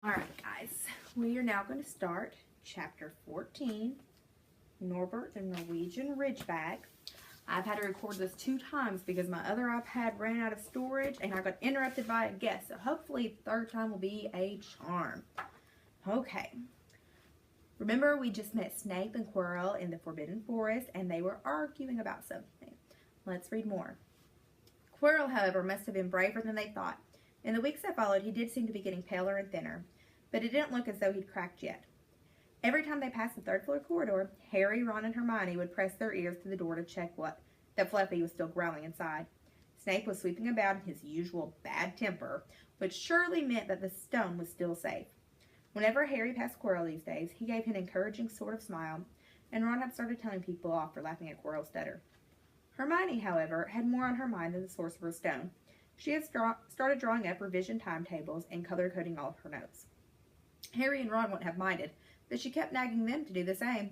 Alright guys, we are now going to start chapter 14, Norbert the Norwegian Ridgeback. I've had to record this 2 times because my other iPad ran out of storage and I got interrupted by a guest, so hopefully the 3rd time will be a charm. Okay, remember we just met Snape and Quirrell in the Forbidden Forest and they were arguing about something. Let's read more. Quirrell, however, must have been braver than they thought. In the weeks that followed, he did seem to be getting paler and thinner, but it didn't look as though he'd cracked yet. Every time they passed the 3rd floor corridor, Harry, Ron, and Hermione would press their ears to the door to check that Fluffy was still growling inside. Snape was sweeping about in his usual bad temper, which surely meant that the stone was still safe. Whenever Harry passed Quirrell these days, he gave an encouraging sort of smile, and Ron had started telling people off for laughing at Quirrell's stutter. Hermione, however, had more on her mind than the Sorcerer's Stone. She had started drawing up revision timetables and color-coding all of her notes. Harry and Ron wouldn't have minded, but she kept nagging them to do the same.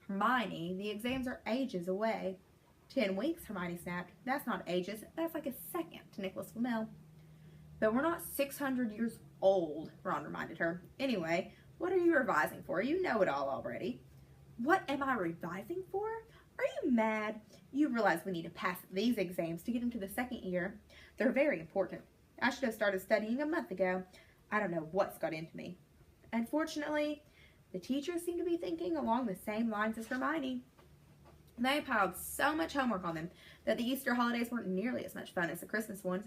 Hermione, the exams are ages away. 10 weeks, Hermione snapped. That's not ages, that's like a second to Nicholas Flamel. But we're not 600 years old, Ron reminded her. Anyway, what are you revising for? You know it all already. What am I revising for? Are you mad? You realize we need to pass these exams to get into the 2nd year. They're very important. I should have started studying a month ago. I don't know what's got into me. Unfortunately, the teachers seem to be thinking along the same lines as Hermione. They piled so much homework on them that the Easter holidays weren't nearly as much fun as the Christmas ones.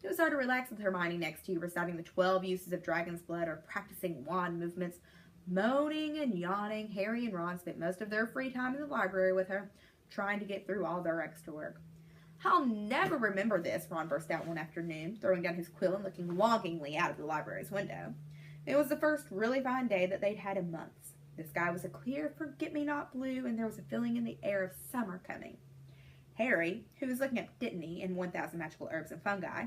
It was hard to relax with Hermione next to you, reciting the 12 uses of dragon's blood or practicing wand movements. Moaning and yawning, Harry and Ron spent most of their free time in the library with her, trying to get through all their extra work. I'll never remember this, Ron burst out one afternoon, throwing down his quill and looking longingly out of the library's window. It was the first really fine day that they'd had in months. The sky was a clear forget-me-not blue, and there was a feeling in the air of summer coming. Harry, who was looking up Dittany in 1000 Magical Herbs and Fungi,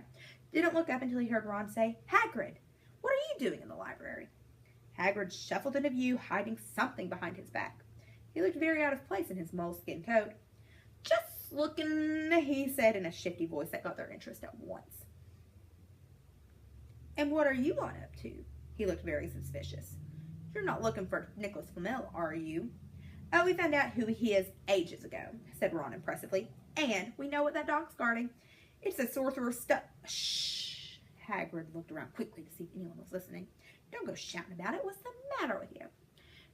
didn't look up until he heard Ron say, "Hagrid, what are you doing in the library?" Hagrid shuffled into view, hiding something behind his back. He looked very out of place in his moleskin coat. "Just looking," he said in a shifty voice that got their interest at once. "And what are you on up to?" He looked very suspicious. "You're not looking for Nicholas Flamel, are you?" "Oh, we found out who he is ages ago," said Ron impressively. "And we know what that dog's guarding. It's a Sorcerer's Shh." Hagrid looked around quickly to see if anyone was listening. "Don't go shouting about it. What's the matter with you?"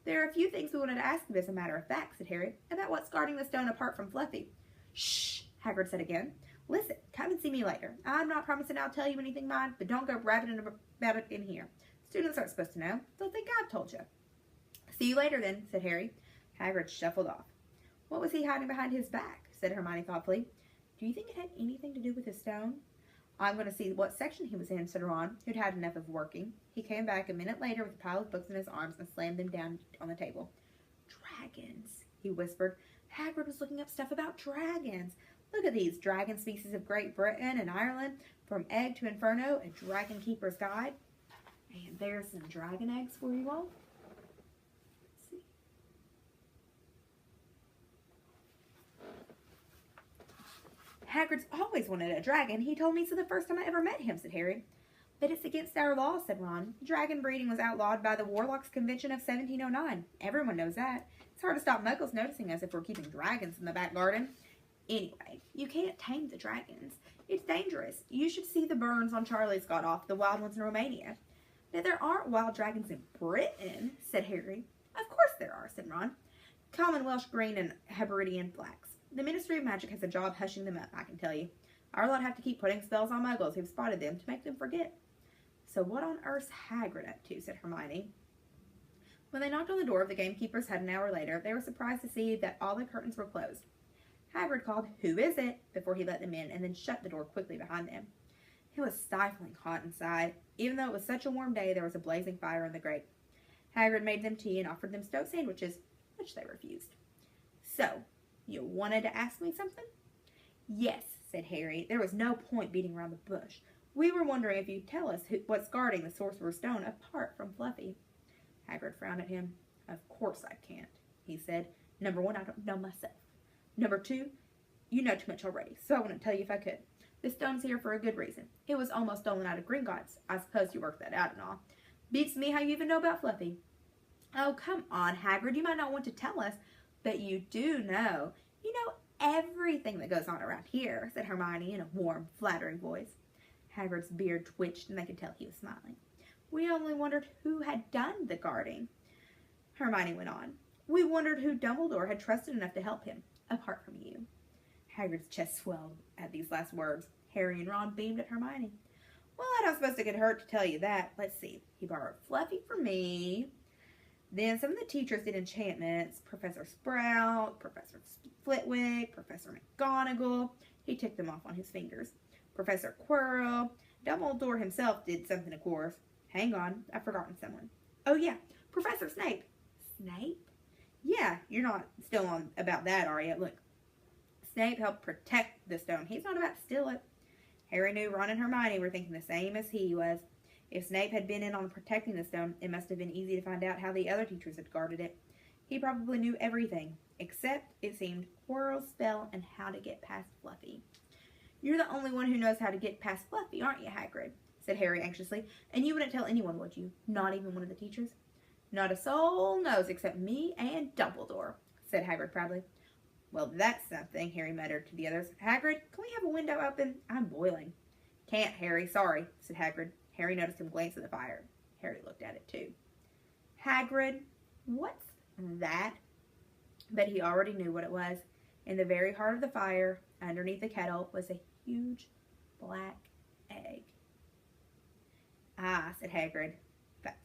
"There are a few things we wanted to ask you as a matter of fact," said Harry, "about what's guarding the stone apart from Fluffy." "Shh," Hagrid said again. "Listen, come and see me later. I'm not promising I'll tell you anything, mind, but don't go rabbiting about it in here. Students aren't supposed to know. They'll think I've told you." "See you later then," said Harry. Hagrid shuffled off. "What was he hiding behind his back?" said Hermione thoughtfully. "Do you think it had anything to do with his stone?" "I'm going to see what section he was in," said Ron, who'd had enough of working. He came back a minute later with a pile of books in his arms and slammed them down on the table. "Dragons," he whispered. Hagrid was looking up stuff about dragons. "Look at these dragon species of Great Britain and Ireland, from egg to inferno, a dragon keeper's guide." And there's some dragon eggs for you all. Let's see. "Hagrid's always wanted a dragon. He told me so the first time I ever met him," said Harry. "But it's against our law," said Ron. "Dragon breeding was outlawed by the Warlocks Convention of 1709. Everyone knows that. It's hard to stop muggles noticing us if we're keeping dragons in the back garden. Anyway, you can't tame the dragons. It's dangerous. You should see the burns on Charlie's got off, the wild ones in Romania." "Now, there aren't wild dragons in Britain," said Harry. "Of course there are," said Ron. "Common Welsh green and Hebridean blacks. The Ministry of Magic has a job hushing them up, I can tell you. Our lot have to keep putting spells on muggles who've spotted them to make them forget." "So what on earth's Hagrid up to?" said Hermione. When they knocked on the door of the gamekeeper's hut an hour later, they were surprised to see that all the curtains were closed. Hagrid called, "Who is it?" before he let them in, and then shut the door quickly behind them. It was stifling hot inside. Even though it was such a warm day, there was a blazing fire in the grate. Hagrid made them tea and offered them stoked sandwiches, which they refused. "So, you wanted to ask me something?" "Yes," said Harry. There was no point beating around the bush. "We were wondering if you'd tell us what's guarding the Sorcerer's Stone apart from Fluffy." Hagrid frowned at him. "Of course I can't," he said. "Number 1, I don't know myself. Number 2, you know too much already, so I wouldn't tell you if I could. The stone's here for a good reason. It was almost stolen out of Gringotts. I suppose you worked that out and all. Beats me how you even know about Fluffy. Oh, come on, Hagrid. You might not want to tell us, but you do know. You know everything that goes on around here, said Hermione in a warm, flattering voice. Hagrid's beard twitched, and they could tell he was smiling. We only wondered who had done the guarding. Hermione went on. We wondered who Dumbledore had trusted enough to help him, apart from you. Hagrid's chest swelled at these last words. Harry and Ron beamed at Hermione. Well, I don't supposed to get hurt to tell you that. Let's see. He borrowed Fluffy from me. Then some of the teachers did enchantments. Professor Sprout, Professor Flitwick, Professor McGonagall. He ticked them off on his fingers. Professor Quirrell. Dumbledore himself did something, of course. Hang on, I've forgotten someone. Oh, yeah, Professor Snape. Snape? Yeah, you're not still on about that, are you? Look, Snape helped protect the stone. He's not about to steal it. Harry knew Ron and Hermione were thinking the same as he was. If Snape had been in on protecting the stone, it must have been easy to find out how the other teachers had guarded it. He probably knew everything, except, it seemed, Quirrell's spell and how to get past Fluffy. You're the only one who knows how to get past Fluffy, aren't you, Hagrid? Said Harry anxiously. And you wouldn't tell anyone, would you? Not even one of the teachers? Not a soul knows except me and Dumbledore, said Hagrid proudly. Well, that's something, Harry muttered to the others. Hagrid, can we have a window open? I'm boiling. Can't, Harry. Sorry, said Hagrid. Harry noticed him glance at the fire. Harry looked at it, too. Hagrid, what's that? But he already knew what it was. In the very heart of the fire, underneath the kettle, was a huge black egg. Ah, said Hagrid,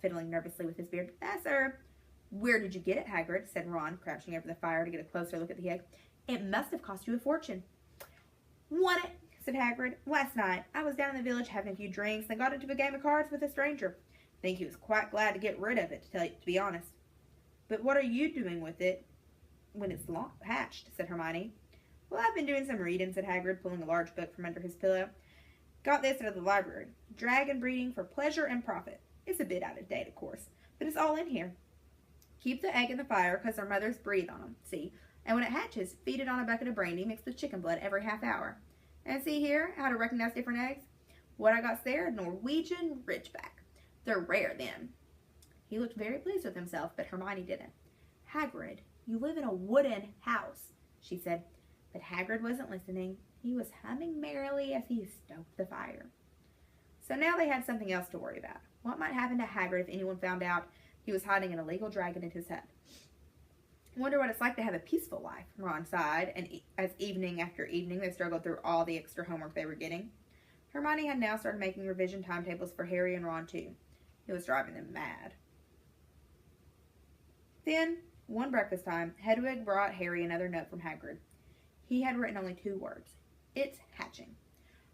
fiddling nervously with his beard. Professor! Where did you get it, Hagrid? Said Ron, crouching over the fire to get a closer look at the egg. It must have cost you a fortune. Won it, said Hagrid. Last night, I was down in the village having a few drinks and got into a game of cards with a stranger. I think he was quite glad to get rid of it, to be honest. But what are you doing with it when it's hatched, said Hermione. Well, I've been doing some reading, said Hagrid, pulling a large book from under his pillow. Got this out of the library. Dragon breeding for pleasure and profit. It's a bit out of date, of course, but it's all in here. Keep the egg in the fire because their mothers breathe on them, see? And when it hatches, feed it on a bucket of brandy mixed with chicken blood every half hour. And see here, how to recognize different eggs? What I got there, Norwegian Ridgeback. They're rare then. He looked very pleased with himself, but Hermione didn't. Hagrid, you live in a wooden house, she said. But Hagrid wasn't listening. He was humming merrily as he stoked the fire. So now they had something else to worry about. What might happen to Hagrid if anyone found out he was hiding an illegal dragon in his hut? Wonder what it's like to have a peaceful life, Ron sighed, and as evening after evening they struggled through all the extra homework they were getting. Hermione had now started making revision timetables for Harry and Ron too. It was driving them mad. Then, one breakfast time, Hedwig brought Harry another note from Hagrid. He had written only 2 words. It's hatching.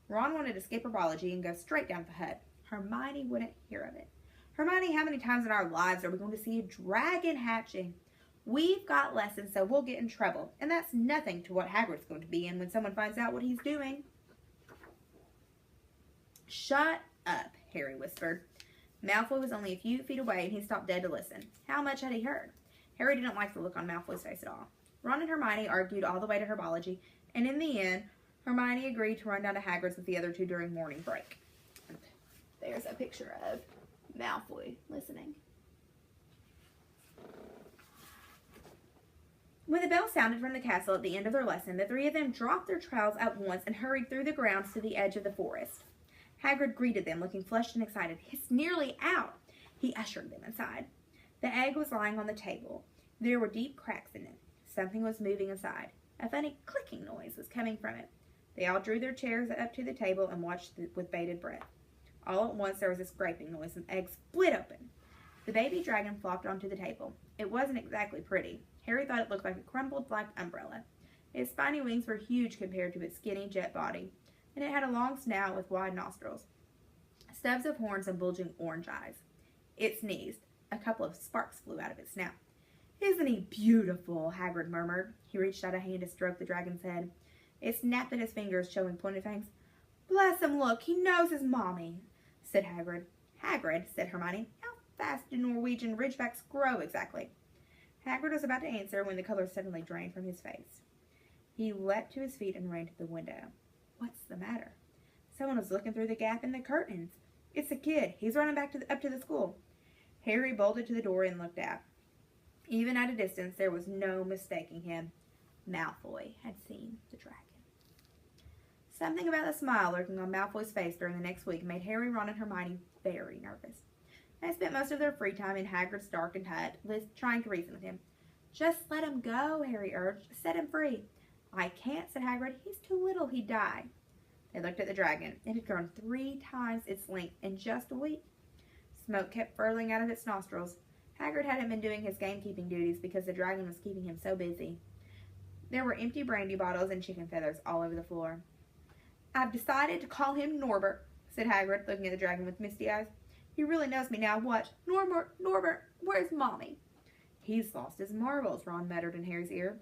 Ron wanted to skip herbology and go straight down to the hut. Hermione wouldn't hear of it. Hermione, how many times in our lives are we going to see a dragon hatching? We've got lessons, so we'll get in trouble. And that's nothing to what Hagrid's going to be in when someone finds out what he's doing. Shut up, Harry whispered. Malfoy was only a few feet away, and he stopped dead to listen. How much had he heard? Harry didn't like the look on Malfoy's face at all. Ron and Hermione argued all the way to herbology, and in the end, Hermione agreed to run down to Hagrid's with the other 2 during morning break. And there's a picture of Malfoy listening. When the bell sounded from the castle at the end of their lesson, the 3 of them dropped their trowels at once and hurried through the grounds to the edge of the forest. Hagrid greeted them, looking flushed and excited. It's nearly out. He ushered them inside. The egg was lying on the table. There were deep cracks in it. Something was moving inside. A funny clicking noise was coming from it. They all drew their chairs up to the table and watched with bated breath. All at once there was a scraping noise and the egg split open. The baby dragon flopped onto the table. It wasn't exactly pretty. Harry thought it looked like a crumpled black umbrella. Its spiny wings were huge compared to its skinny jet body, and it had a long snout with wide nostrils, stubs of horns, and bulging orange eyes. It sneezed. A couple of sparks flew out of its snout. Isn't he beautiful? Hagrid murmured. He reached out a hand to stroke the dragon's head. It snapped at his fingers, showing pointed fangs. Bless him, look, he knows his mommy, said Hagrid. Hagrid, said Hermione, how fast do Norwegian Ridgebacks grow exactly? Hagrid was about to answer when the color suddenly drained from his face. He leapt to his feet and ran to the window. What's the matter? Someone was looking through the gap in the curtains. It's the kid. He's running back up to the school. Harry bolted to the door and looked out. Even at a distance, there was no mistaking him. Malfoy had seen the dragon. Something about the smile lurking on Malfoy's face during the next week made Harry, Ron, and Hermione very nervous. They spent most of their free time in Hagrid's darkened hut, trying to reason with him. "Just let him go," Harry urged. "Set him free." "I can't," said Hagrid. "He's too little. He'd die." They looked at the dragon. It had grown 3 times its length in just a week. Smoke kept furling out of its nostrils. Hagrid hadn't been doing his gamekeeping duties because the dragon was keeping him so busy. There were empty brandy bottles and chicken feathers all over the floor. "I've decided to call him Norbert," said Hagrid, looking at the dragon with misty eyes. "He really knows me now. Watch. Norbert, Norbert, where's Mommy?" "He's lost his marbles," Ron muttered in Harry's ear.